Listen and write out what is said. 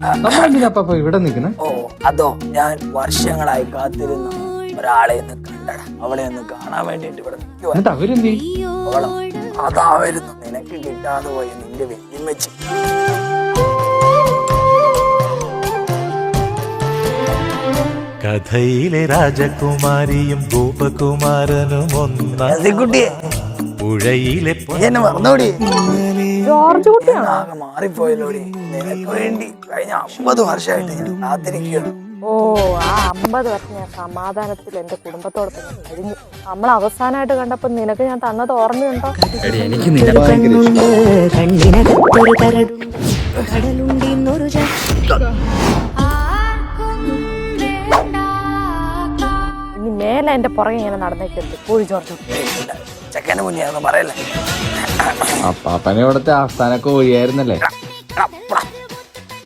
നമ്മളെന്തിനാ ഇവിടെ നിൽക്കണേ? ഓ അതോ, ഞാൻ വർഷങ്ങളായി കാത്തിരുന്ന ഒരാളെ ഒന്ന് കണ്ടട, അവളെ ഒന്ന് കാണാൻ വേണ്ടിട്ട് ഇവിടെ നിൽക്കുവാ. അവരെന്തി? അതാ വരുന്നു, നിനക്ക് കിട്ടാതെ പോയി നിന്റെ വെല്ലുമ്മച്ചി. കഥയിലെ രാജകുമാരിയും ഗോപകുമാരനും കുട്ടിയെ പുഴയിലെ എന്നെ മറന്നോടി, ജോർജ് കുട്ടിയാണോ? ആകെ മാറിപ്പോയല്ലോടി. നിനക്ക് വേണ്ടി കഴിഞ്ഞ 50 വർഷമായിട്ട് ഞാൻ കാത്തിരിക്കുകയാണ്. ഓ, ആ 50 വർഷം ഞാൻ സമാധാനത്തിൽ എന്റെ കുടുംബത്തോടൊപ്പം ഞാൻ കഴിഞ്ഞു. നമ്മൾ അവസാനമായിട്ട് കണ്ടപ്പോ നിനക്ക് ഞാൻ തന്നത് ഓർമ്മയുണ്ടോ? ഇനി മേലെ എന്റെ പുറകെ ഇങ്ങനെ നടന്നേക്കരുത്. പോയി ജോർജ്. ചെക്കന്റെ മുന്നേ ഒന്നും പറയല്ലേ. അപ്പാപ്പനെ ഇവിടുത്തെ ആസ്ഥാനൊക്കെ ഒഴിയായിരുന്നല്ലേ?